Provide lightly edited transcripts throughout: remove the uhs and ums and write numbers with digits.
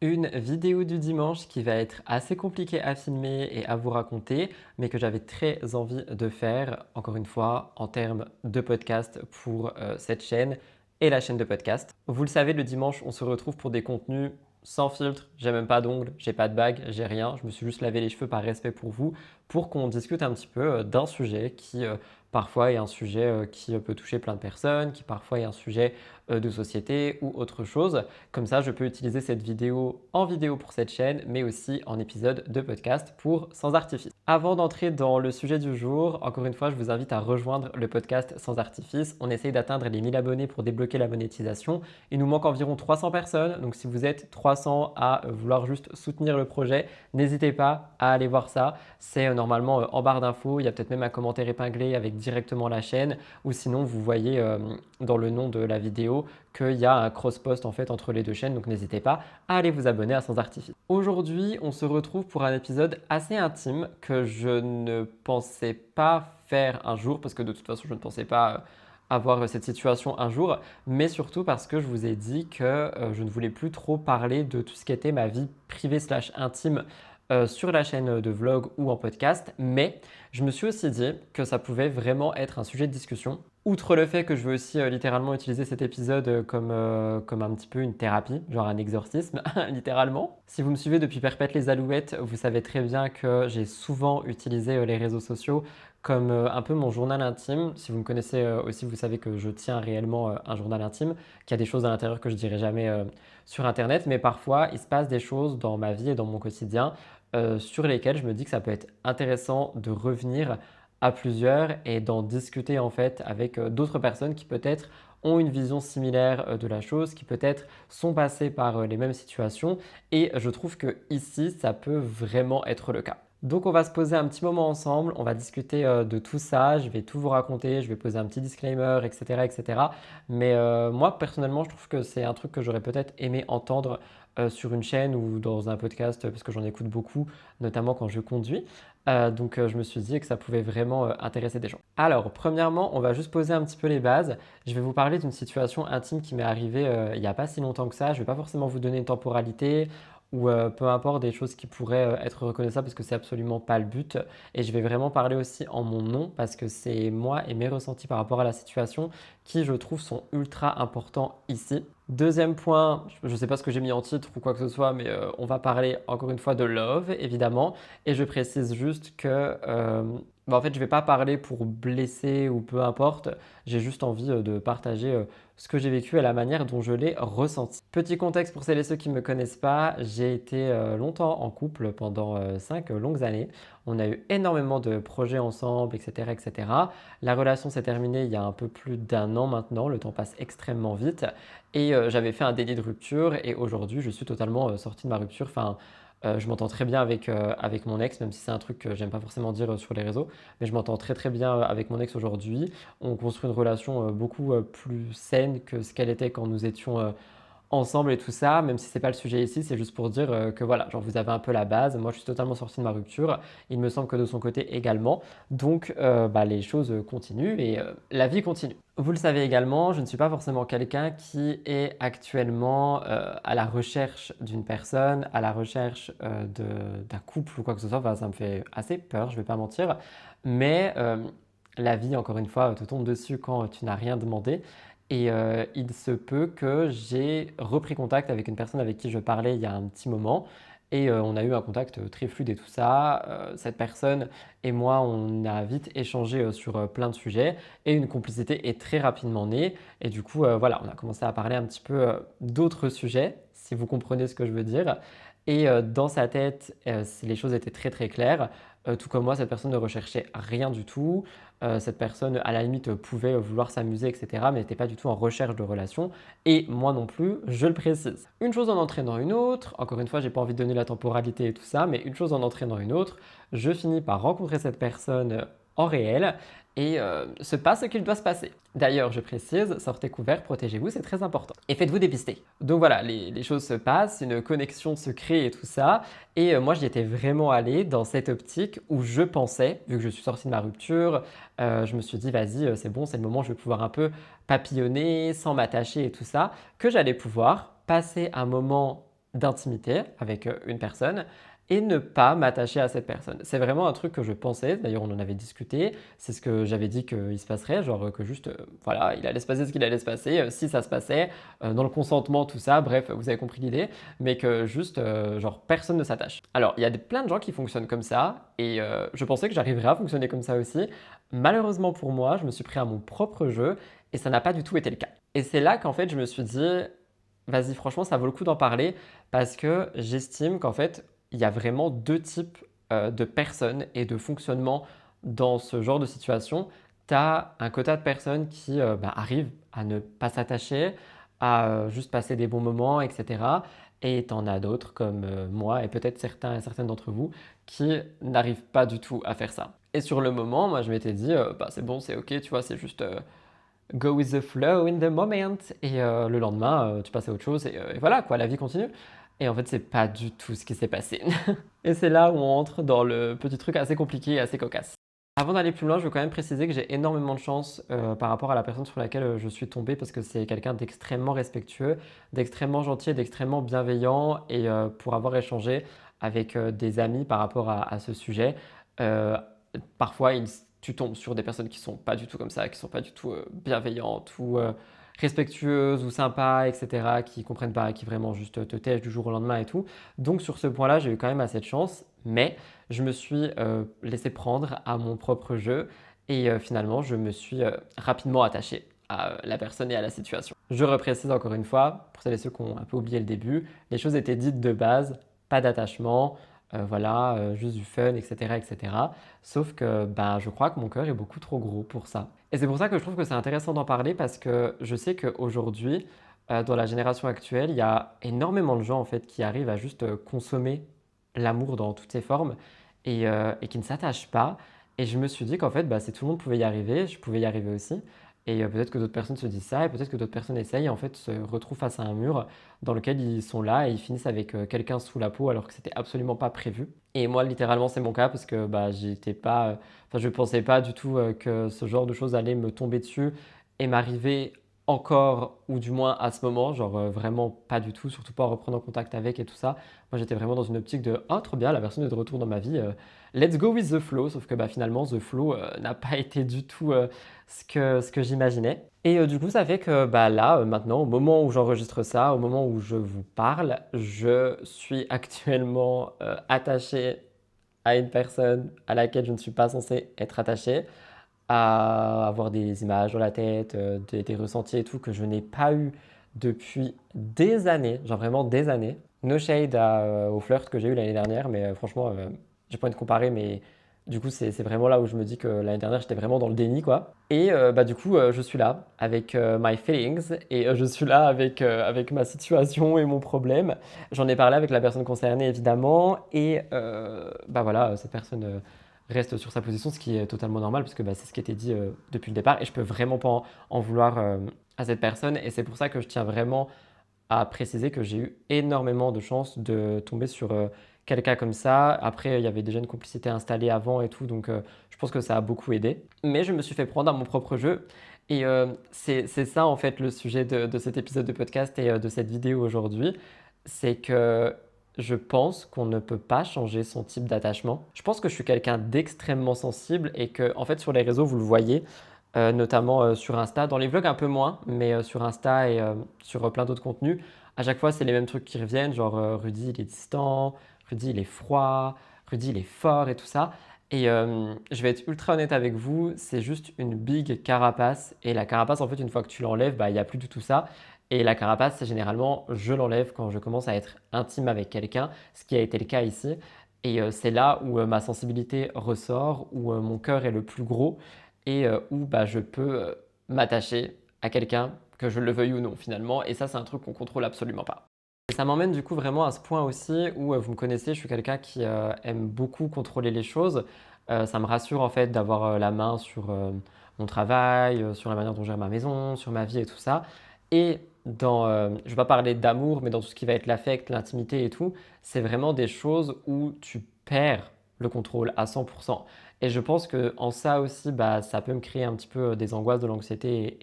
Une vidéo du dimanche qui va être assez compliquée à filmer et à vous raconter, mais que j'avais très envie de faire, encore une fois, en termes de podcast pour cette chaîne et la chaîne de podcast. Vous le savez, le dimanche, on se retrouve pour des contenus sans filtre. J'ai même pas d'ongles, j'ai pas de bague, j'ai rien. Je me suis juste lavé les cheveux par respect pour vous, pour qu'on discute un petit peu d'un sujet qui parfois est un sujet qui peut toucher plein de personnes, qui parfois est un sujet de société ou autre chose. Comme ça, je peux utiliser cette vidéo en vidéo pour cette chaîne, mais aussi en épisode de podcast pour Sans Artifice. Avant d'entrer dans le sujet du jour, encore une fois, je vous invite à rejoindre le podcast Sans Artifice. On essaye d'atteindre les 1000 abonnés pour débloquer la monétisation. Il nous manque environ 300 personnes, donc si vous êtes 300 à vouloir juste soutenir le projet, n'hésitez pas à aller voir ça. C'est normalement en barre d'infos, il y a peut-être même un commentaire épinglé avec directement la chaîne, ou sinon vous voyez dans le nom de la vidéo qu'il y a un cross-post en fait entre les deux chaînes, donc n'hésitez pas à aller vous abonner à Sans Artifice. Aujourd'hui, on se retrouve pour un épisode assez intime que je ne pensais pas faire un jour, parce que de toute façon, je ne pensais pas avoir cette situation un jour, mais surtout parce que je vous ai dit que je ne voulais plus trop parler de tout ce qui était ma vie privée slash intime sur la chaîne de vlog ou en podcast, mais je me suis aussi dit que ça pouvait vraiment être un sujet de discussion. Outre le fait que je veux aussi littéralement utiliser cet épisode comme un petit peu une thérapie, genre un exorcisme, littéralement. Si vous me suivez depuis Perpète les Alouettes, vous savez très bien que j'ai souvent utilisé les réseaux sociaux comme un peu mon journal intime. Si vous me connaissez aussi, vous savez que je tiens réellement un journal intime, qu'il y a des choses à l'intérieur que je dirai jamais sur Internet, mais parfois il se passe des choses dans ma vie et dans mon quotidien sur lesquelles je me dis que ça peut être intéressant de revenir à plusieurs et d'en discuter en fait avec d'autres personnes qui peut-être ont une vision similaire de la chose, qui peut-être sont passées par les mêmes situations et je trouve que ici ça peut vraiment être le cas. Donc on va se poser un petit moment ensemble, on va discuter de tout ça, je vais tout vous raconter, je vais poser un petit disclaimer, etc. etc. Mais moi personnellement je trouve que c'est un truc que j'aurais peut-être aimé entendre sur une chaîne ou dans un podcast parce que j'en écoute beaucoup, notamment quand je conduis. Donc je me suis dit que ça pouvait vraiment intéresser des gens. Alors premièrement, on va juste poser un petit peu les bases. Je vais vous parler d'une situation intime qui m'est arrivée il n'y a pas si longtemps que ça. Je ne vais pas forcément vous donner une temporalité ou peu importe des choses qui pourraient être reconnaissables parce que c'est absolument pas le but. Et je vais vraiment parler aussi en mon nom parce que c'est moi et mes ressentis par rapport à la situation qui je trouve sont ultra importants ici. Deuxième point, je ne sais pas ce que j'ai mis en titre ou quoi que ce soit, mais on va parler encore une fois de love, évidemment. Et je précise juste que, en fait, je ne vais pas parler pour blesser ou peu importe. J'ai juste envie de partager ce que j'ai vécu et la manière dont je l'ai ressenti. Petit contexte pour celles et ceux qui ne me connaissent pas, j'ai été longtemps en couple pendant 5 longues années. On a eu énormément de projets ensemble, etc., etc. La relation s'est terminée il y a un peu plus d'un an maintenant. Le temps passe extrêmement vite. Et j'avais fait un délit de rupture et aujourd'hui, je suis totalement sorti de ma rupture. Enfin, je m'entends très bien avec mon ex, même si c'est un truc que j'aime pas forcément dire sur les réseaux, mais je m'entends très très bien avec mon ex aujourd'hui. On construit une relation beaucoup plus saine que ce qu'elle était quand nous étions ensemble et tout ça, même si c'est pas le sujet ici, c'est juste pour dire que voilà, genre vous avez un peu la base. Moi, je suis totalement sorti de ma rupture. Il me semble que de son côté également. Donc, les choses continuent et la vie continue. Vous le savez également, je ne suis pas forcément quelqu'un qui est actuellement à la recherche d'une personne, à la recherche d'un couple ou quoi que ce soit. Enfin, ça me fait assez peur, je vais pas mentir. Mais la vie, encore une fois, te tombe dessus quand tu n'as rien demandé. Et il se peut que j'ai repris contact avec une personne avec qui je parlais il y a un petit moment. Et on a eu un contact très fluide et tout ça. Cette personne et moi, on a vite échangé sur plein de sujets. Et une complicité est très rapidement née. Et du coup, voilà, on a commencé à parler un petit peu d'autres sujets, si vous comprenez ce que je veux dire. Et dans sa tête, les choses étaient très très claires. Tout comme moi, cette personne ne recherchait rien du tout. Cette personne, à la limite, pouvait vouloir s'amuser, etc., mais n'était pas du tout en recherche de relation. Et moi non plus, je le précise. Une chose en entraînant une autre, encore une fois, j'ai pas envie de donner la temporalité et tout ça, mais une chose en entraînant une autre, je finis par rencontrer cette personne en réel et se passe ce qu'il doit se passer. D'ailleurs, je précise, sortez couverts, protégez-vous, c'est très important. Et faites-vous dépister. Donc voilà, les choses se passent, une connexion se crée et tout ça. Et moi, j'y étais vraiment allé dans cette optique où je pensais, vu que je suis sorti de ma rupture, je me suis dit, vas-y, c'est bon, c'est le moment, je vais pouvoir un peu papillonner sans m'attacher et tout ça, que j'allais pouvoir passer un moment d'intimité avec une personne et ne pas m'attacher à cette personne. C'est vraiment un truc que je pensais, d'ailleurs on en avait discuté, c'est ce que j'avais dit qu'il se passerait, genre que juste, voilà, il allait se passer ce qu'il allait se passer, si ça se passait, dans le consentement, tout ça, bref, vous avez compris l'idée, mais que juste, genre, personne ne s'attache. Alors, il y a plein de gens qui fonctionnent comme ça, et je pensais que j'arriverais à fonctionner comme ça aussi. Malheureusement pour moi, je me suis pris à mon propre jeu, et ça n'a pas du tout été le cas. Et c'est là qu'en fait, je me suis dit, vas-y, franchement, ça vaut le coup d'en parler, parce que j'estime qu'en fait, il y a vraiment deux types de personnes et de fonctionnement dans ce genre de situation. Tu as un quota de personnes qui arrivent à ne pas s'attacher, à juste passer des bons moments, etc. Et tu en as d'autres comme moi et peut-être certains et certaines d'entre vous qui n'arrivent pas du tout à faire ça. Et sur le moment, moi je m'étais dit, c'est bon, c'est ok, tu vois, c'est juste go with the flow in the moment. Et le lendemain, tu passes à autre chose et voilà, quoi, la vie continue. Et en fait, c'est pas du tout ce qui s'est passé. Et c'est là où on entre dans le petit truc assez compliqué et assez cocasse. Avant d'aller plus loin, je veux quand même préciser que j'ai énormément de chance par rapport à la personne sur laquelle je suis tombé parce que c'est quelqu'un d'extrêmement respectueux, d'extrêmement gentil, et d'extrêmement bienveillant et pour avoir échangé avec des amis par rapport à ce sujet, euh, parfois tu tombes sur des personnes qui sont pas du tout comme ça, qui sont pas du tout bienveillantes ou respectueuses ou sympas, etc., qui comprennent pas, qui vraiment juste te tèchent du jour au lendemain et tout. Donc sur ce point-là, j'ai eu quand même assez de chance, mais je me suis laissé prendre à mon propre jeu et finalement, je me suis rapidement attaché à la personne et à la situation. Je reprécise encore une fois, pour celles et ceux qui ont un peu oublié le début, les choses étaient dites de base, pas d'attachement, voilà, juste du fun, etc., etc. Sauf que je crois que mon cœur est beaucoup trop gros pour ça. Et c'est pour ça que je trouve que c'est intéressant d'en parler parce que je sais qu'aujourd'hui, dans la génération actuelle, il y a énormément de gens en fait qui arrivent à juste consommer l'amour dans toutes ses formes et qui ne s'attachent pas. Et je me suis dit qu'en fait, si tout le monde pouvait y arriver, je pouvais y arriver aussi. Et peut-être que d'autres personnes se disent ça, et peut-être que d'autres personnes essayent et en fait se retrouvent face à un mur dans lequel ils sont là et ils finissent avec quelqu'un sous la peau alors que c'était absolument pas prévu. Et moi, littéralement, c'est mon cas parce que j'étais pas, je pensais pas du tout que ce genre de choses allait me tomber dessus et m'arriver encore, ou du moins à ce moment, genre vraiment pas du tout, surtout pas en reprenant contact avec et tout ça. Moi, j'étais vraiment dans une optique de oh, trop bien, la personne est de retour dans ma vie, let's go with the flow. Sauf que finalement, the flow n'a pas été du tout ce que j'imaginais. Et du coup, ça fait que là, maintenant, au moment où j'enregistre ça, au moment où je vous parle, je suis actuellement attaché à une personne à laquelle je ne suis pas censé être attaché, à avoir des images dans la tête, des ressentis et tout que je n'ai pas eu depuis des années, genre vraiment des années. No shade au flirt que j'ai eu l'année dernière, mais franchement, j'ai pas envie de comparer, mais du coup, c'est vraiment là où je me dis que l'année dernière, j'étais vraiment dans le déni, quoi. Et du coup, je suis là avec my feelings et je suis là avec ma situation et mon problème. J'en ai parlé avec la personne concernée, évidemment, et voilà, cette personne reste sur sa position, ce qui est totalement normal, parce que c'est ce qui était dit depuis le départ, et je peux vraiment pas en vouloir à cette personne, et c'est pour ça que je tiens vraiment à préciser que j'ai eu énormément de chance de tomber sur quelqu'un comme ça. Après, il y avait déjà une complicité installée avant et tout, donc je pense que ça a beaucoup aidé. Mais je me suis fait prendre à mon propre jeu. Et c'est ça en fait le sujet de cet épisode de podcast et de cette vidéo aujourd'hui. C'est que je pense qu'on ne peut pas changer son type d'attachement. Je pense que je suis quelqu'un d'extrêmement sensible et que en fait sur les réseaux, vous le voyez, notamment sur Insta, dans les vlogs un peu moins, mais sur Insta et sur plein d'autres contenus, à chaque fois c'est les mêmes trucs qui reviennent, genre Rudy il est distant, Rudy il est froid, Rudy il est fort et tout ça. Et je vais être ultra honnête avec vous, c'est juste une big carapace. Et la carapace, en fait, une fois que tu l'enlèves, il n'y a plus du tout ça. Et la carapace, c'est généralement, je l'enlève quand je commence à être intime avec quelqu'un, ce qui a été le cas ici. Et c'est là où ma sensibilité ressort, où mon cœur est le plus gros et où je peux m'attacher à quelqu'un, que je le veuille ou non finalement. Et ça, c'est un truc qu'on contrôle absolument pas. Et ça m'emmène du coup vraiment à ce point aussi où vous me connaissez, je suis quelqu'un qui aime beaucoup contrôler les choses. Ça me rassure en fait d'avoir la main sur mon travail, sur la manière dont je gère ma maison, sur ma vie et tout ça. Et je ne vais pas parler d'amour, mais dans tout ce qui va être l'affect, l'intimité et tout, c'est vraiment des choses où tu perds le contrôle à 100%. Et je pense que en ça aussi, ça peut me créer un petit peu des angoisses, de l'anxiété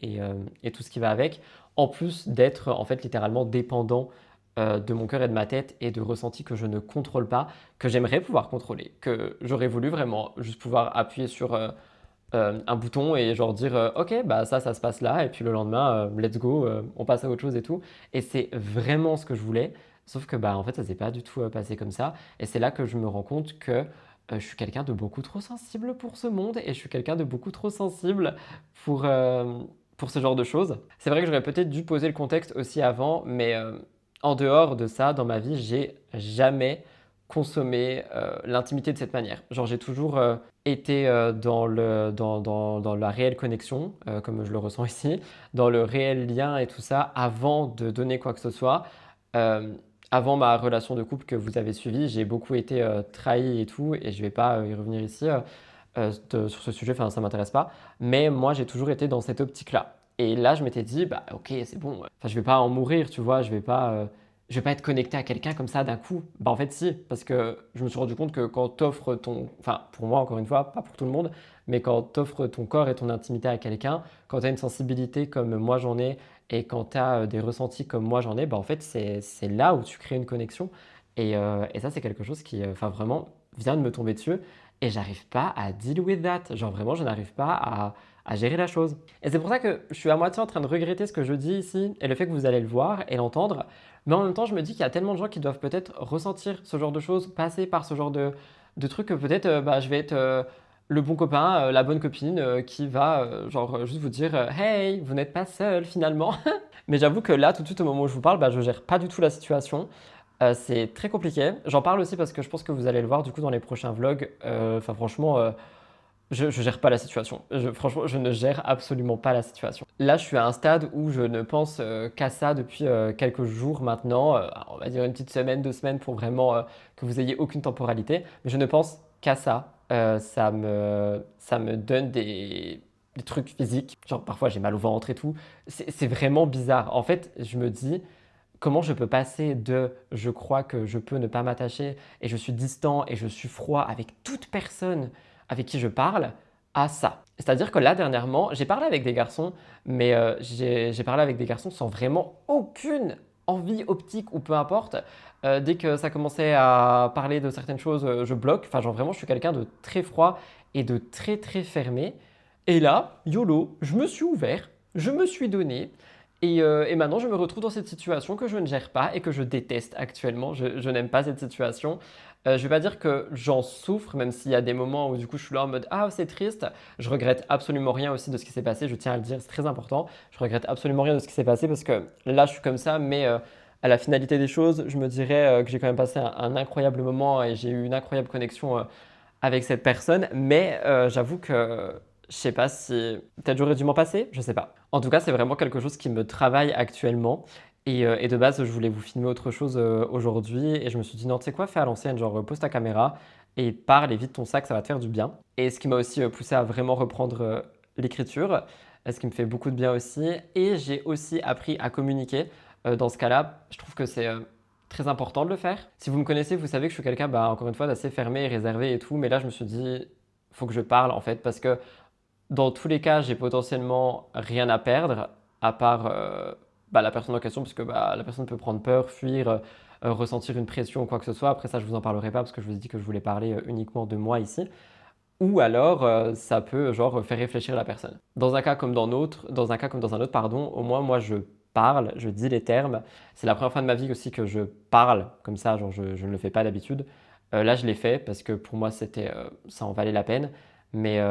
et tout ce qui va avec, en plus d'être en fait littéralement dépendant de mon cœur et de ma tête et de ressentis que je ne contrôle pas, que j'aimerais pouvoir contrôler, que j'aurais voulu vraiment juste pouvoir appuyer sur un bouton et genre dire ok bah ça se passe là et puis le lendemain let's go on passe à autre chose et tout et c'est vraiment ce que je voulais sauf que bah en fait ça s'est pas du tout passé comme ça et c'est là que je me rends compte que je suis quelqu'un de beaucoup trop sensible pour ce monde et je suis quelqu'un de beaucoup trop sensible pour, euh, pour ce genre de choses. C'est vrai que j'aurais peut-être dû poser le contexte aussi avant, mais en dehors de ça, dans ma vie, j'ai jamais consommé l'intimité de cette manière. Genre j'ai toujours été dans la réelle connexion, comme je le ressens ici, dans le réel lien et tout ça, avant de donner quoi que ce soit. Euh, Avant ma relation de couple que vous avez suivie, j'ai beaucoup été trahi et tout, et je ne vais pas y revenir ici sur ce sujet, enfin ça m'intéresse pas. Mais moi, j'ai toujours été dans cette optique-là. Et là, je m'étais dit, bah ok, c'est bon. Enfin, je vais pas en mourir, tu vois. Je vais pas être connecté à quelqu'un comme ça d'un coup. Bah en fait, si, parce que je me suis rendu compte que quand t'offres ton, enfin pour moi encore une fois, pas pour tout le monde, mais quand t'offres ton corps et ton intimité à quelqu'un, quand t'as une sensibilité comme moi j'en ai et quand t'as des ressentis comme moi j'en ai, bah en fait c'est là où tu crées une connexion. Et ça c'est quelque chose qui, enfin vraiment vient de me tomber dessus et j'arrive pas à deal with that. Genre vraiment, je n'arrive pas à gérer la chose. Et c'est pour ça que je suis à moitié en train de regretter ce que je dis ici et le fait que vous allez le voir et l'entendre. Mais en même temps, je me dis qu'il y a tellement de gens qui doivent peut-être ressentir ce genre de choses, passer par ce genre de trucs que peut-être bah, je vais être le bon copain, la bonne copine qui va genre juste vous dire hey, vous n'êtes pas seul finalement. Mais j'avoue que là, tout de suite au moment où je vous parle, bah, je gère pas du tout la situation. C'est très compliqué. J'en parle aussi parce que je pense que vous allez le voir du coup dans les prochains vlogs. Enfin franchement, je gère pas la situation. Franchement, je ne gère absolument pas la situation. Là, je suis à un stade où je ne pense qu'à ça depuis quelques jours maintenant. On va dire une petite semaine, 2 semaines pour vraiment que vous ayez aucune temporalité. Mais je ne pense qu'à ça. Ça me donne des trucs physiques. Genre parfois j'ai mal au ventre et tout. C'est vraiment bizarre. En fait, je me dis comment je peux passer de je crois que je peux ne pas m'attacher et je suis distant et je suis froid avec toute personne avec qui je parle à ça. C'est-à-dire que là, dernièrement, j'ai parlé avec des garçons, mais j'ai parlé avec des garçons sans vraiment aucune envie optique ou peu importe. Dès que ça commençait à parler de certaines choses, je bloque. Enfin, genre vraiment, je suis quelqu'un de très froid et de très très fermé. Et là, YOLO, je me suis ouvert, je me suis donné. Et maintenant, je me retrouve dans cette situation que je ne gère pas et que je déteste actuellement. Je n'aime pas cette situation. Je ne vais pas dire que j'en souffre, même s'il y a des moments où du coup je suis là en mode ah c'est triste. Je regrette absolument rien aussi de ce qui s'est passé. Je tiens à le dire, c'est très important. Je regrette absolument rien de ce qui s'est passé parce que là je suis comme ça, mais à la finalité des choses, je me dirais que j'ai quand même passé un incroyable moment et j'ai eu une incroyable connexion avec cette personne. Mais j'avoue que je sais pas si peut-être j'aurais dû m'en passer, je sais pas. En tout cas, c'est vraiment quelque chose qui me travaille actuellement. Et de base, je voulais vous filmer autre chose aujourd'hui et je me suis dit non, tu sais quoi, fais à l'ancienne, genre pose ta caméra et parle et vide ton sac, ça va te faire du bien. Et ce qui m'a aussi poussé à vraiment reprendre l'écriture, ce qui me fait beaucoup de bien aussi. Et j'ai aussi appris à communiquer. Dans ce cas-là, je trouve que c'est très important de le faire. Si vous me connaissez, vous savez que je suis quelqu'un, bah, encore une fois, d'assez fermé et réservé et tout. Mais là, je me suis dit, faut que je parle en fait parce que dans tous les cas, j'ai potentiellement rien à perdre, à part bah, la personne en question, parce que bah, la personne peut prendre peur, fuir, ressentir une pression ou quoi que ce soit. Après ça, je vous en parlerai pas parce que je vous ai dit que je voulais parler uniquement de moi ici. Ou alors, ça peut genre faire réfléchir la personne. Dans un cas comme dans l'autre, dans un cas comme dans un autre, pardon, au moins moi je parle, je dis les termes. C'est la première fois de ma vie aussi que je parle comme ça, genre je ne le fais pas d'habitude. Là, je l'ai fait parce que pour moi c'était, ça en valait la peine. Mais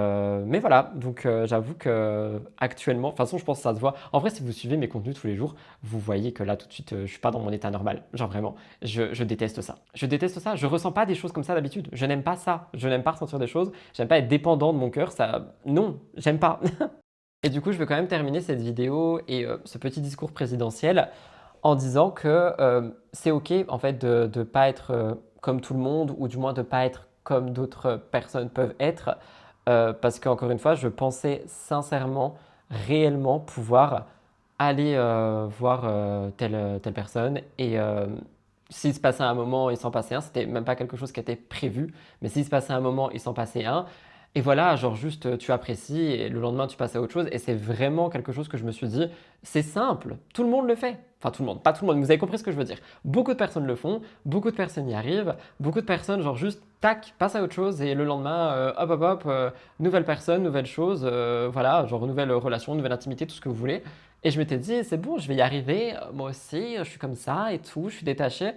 voilà, donc j'avoue que actuellement, de toute façon, je pense que ça se voit. En vrai, si vous suivez mes contenus tous les jours, vous voyez que là, tout de suite, je suis pas dans mon état normal. Genre vraiment, je déteste ça. Je déteste ça. Je ressens pas des choses comme ça d'habitude. Je n'aime pas ça. Je n'aime pas ressentir des choses. J'aime pas être dépendant de mon cœur. Ça, non, j'aime pas. Et du coup, je vais quand même terminer cette vidéo et ce petit discours présidentiel en disant que c'est ok en fait de ne pas être comme tout le monde ou du moins de ne pas être comme d'autres personnes peuvent être parce qu'encore une fois, je pensais sincèrement, réellement pouvoir aller voir telle personne et s'il se passait un moment, il s'en passait un, c'était même pas quelque chose qui était prévu, mais s'il se passait un moment, il s'en passait un. Et voilà, genre juste tu apprécies et le lendemain tu passes à autre chose. Et c'est vraiment quelque chose que je me suis dit, c'est simple, tout le monde le fait. Enfin tout le monde, pas tout le monde, mais vous avez compris ce que je veux dire. Beaucoup de personnes le font, beaucoup de personnes y arrivent, beaucoup de personnes genre juste tac, passent à autre chose et le lendemain, hop hop hop, nouvelle personne, nouvelle chose, voilà, genre nouvelle relation, nouvelle intimité, tout ce que vous voulez. Et je m'étais dit, c'est bon, je vais y arriver, moi aussi, je suis comme ça et tout, je suis détaché.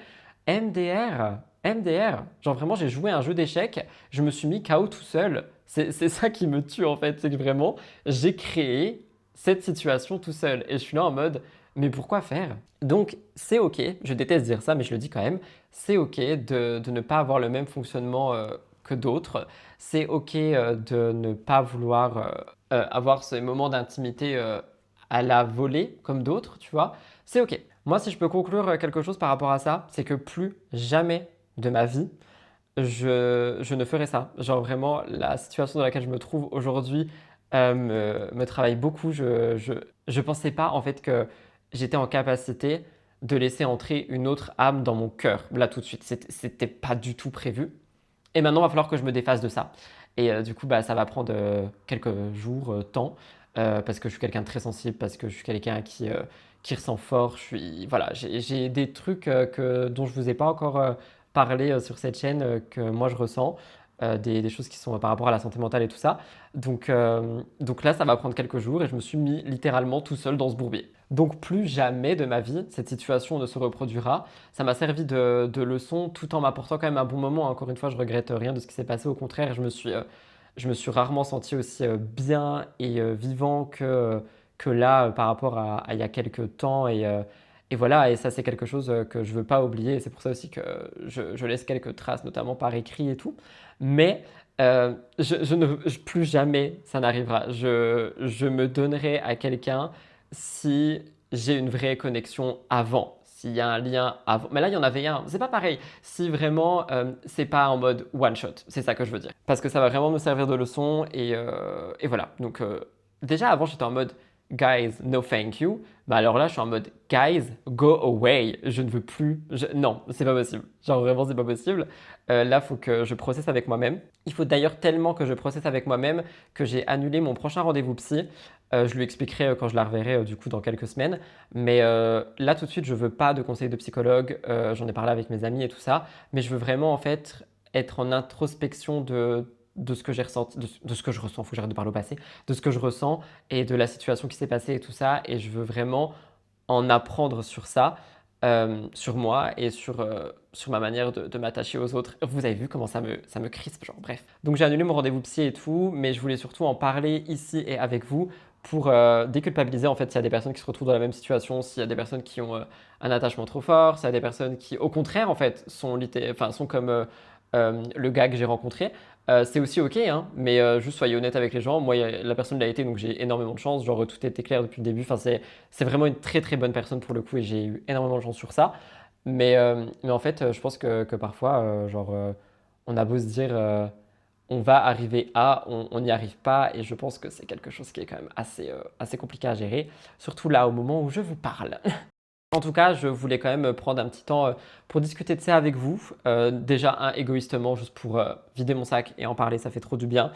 MDR, MDR, genre vraiment j'ai joué à un jeu d'échecs, je me suis mis KO tout seul. C'est ça qui me tue en fait, c'est que vraiment j'ai créé cette situation tout seul et je suis là en mode mais pourquoi faire? Donc c'est ok, je déteste dire ça mais je le dis quand même, c'est ok de ne pas avoir le même fonctionnement que d'autres, c'est ok de ne pas vouloir avoir ces moments d'intimité à la volée comme d'autres, tu vois, c'est ok. Moi si je peux conclure quelque chose par rapport à ça, c'est que plus jamais de ma vie, je ne ferai ça. Genre vraiment, la situation dans laquelle je me trouve aujourd'hui me travaille beaucoup. Je pensais pas en fait que j'étais en capacité de laisser entrer une autre âme dans mon cœur, là tout de suite. C'était pas du tout prévu. Et maintenant, il va falloir que je me défasse de ça. Et du coup, bah, ça va prendre quelques jours, temps, parce que je suis quelqu'un de très sensible, parce que je suis quelqu'un qui ressent fort. Voilà, j'ai des trucs dont je ne vous ai pas encore parlé sur cette chaîne que moi je ressens, des choses qui sont par rapport à la santé mentale et tout ça. Donc là, ça va prendre quelques jours et je me suis mis littéralement tout seul dans ce bourbier. Donc plus jamais de ma vie, cette situation ne se reproduira. Ça m'a servi de leçon tout en m'apportant quand même un bon moment. Encore une fois, je regrette rien de ce qui s'est passé. Au contraire, je me suis rarement senti aussi bien et vivant que là par rapport à il y a quelques temps. Et voilà, et ça c'est quelque chose que je ne veux pas oublier. C'est pour ça aussi que je laisse quelques traces, notamment par écrit et tout. Mais plus jamais ça n'arrivera. Je me donnerai à quelqu'un si j'ai une vraie connexion avant, s'il y a un lien avant. Mais là, il y en avait un. C'est pas pareil. Si vraiment, c'est pas en mode one shot, c'est ça que je veux dire. Parce que ça va vraiment me servir de leçon et voilà. Donc, déjà avant, j'étais en mode guys, no thank you. Bah alors là, je suis en mode guys, go away. Je ne veux plus. Non, c'est pas possible. Genre vraiment, c'est pas possible. Là, il faut que je processe avec moi-même. Il faut d'ailleurs tellement que je processe avec moi-même que j'ai annulé mon prochain rendez-vous psy. Je lui expliquerai quand je la reverrai du coup dans quelques semaines. Mais là tout de suite, je veux pas de conseils de psychologue. J'en ai parlé avec mes amis et tout ça. Mais je veux vraiment en fait être en introspection de ce que j'ai ressenti, de ce que je ressens. Faut que j'arrête de parler au passé. De ce que je ressens et de la situation qui s'est passée et tout ça. Et je veux vraiment en apprendre sur ça. Sur moi et sur ma manière de m'attacher aux autres. Vous avez vu comment ça me crispe, genre bref. Donc j'ai annulé mon rendez-vous psy et tout, mais je voulais surtout en parler ici et avec vous pour déculpabiliser en fait s'il y a des personnes qui se retrouvent dans la même situation, s'il y a des personnes qui ont un attachement trop fort, s'il y a des personnes qui au contraire en fait sont comme le gars que j'ai rencontré. C'est aussi ok, hein, mais juste soyez honnête avec les gens. Moi, la personne l'a été, donc j'ai énormément de chance. Genre, tout était clair depuis le début. Enfin, c'est vraiment une très très bonne personne pour le coup et j'ai eu énormément de chance sur ça. Mais en fait, je pense que parfois, on a beau se dire on va arriver à, on n'y arrive pas et je pense que c'est quelque chose qui est quand même assez compliqué à gérer, surtout là au moment où je vous parle. En tout cas, je voulais quand même prendre un petit temps pour discuter de ça avec vous. Déjà, égoïstement, juste pour vider mon sac et en parler, ça fait trop du bien.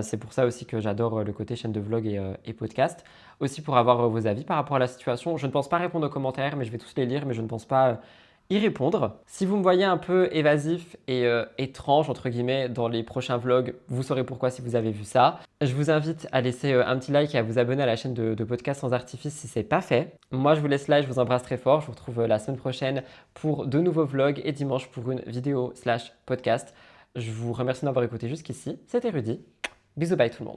C'est pour ça aussi que j'adore le côté chaîne de vlog et podcast. Aussi pour avoir vos avis par rapport à la situation. Je ne pense pas répondre aux commentaires, mais je vais tous les lire, mais je ne pense pas y répondre. Si vous me voyez un peu évasif et étrange, entre guillemets, dans les prochains vlogs, vous saurez pourquoi si vous avez vu ça. Je vous invite à laisser un petit like et à vous abonner à la chaîne de Podcast Sans Artifice si ce n'est pas fait. Moi, je vous laisse là, je vous embrasse très fort. Je vous retrouve la semaine prochaine pour de nouveaux vlogs et dimanche pour une vidéo/podcast. Je vous remercie d'avoir écouté jusqu'ici. C'était Rudy. Bisous, bye tout le monde.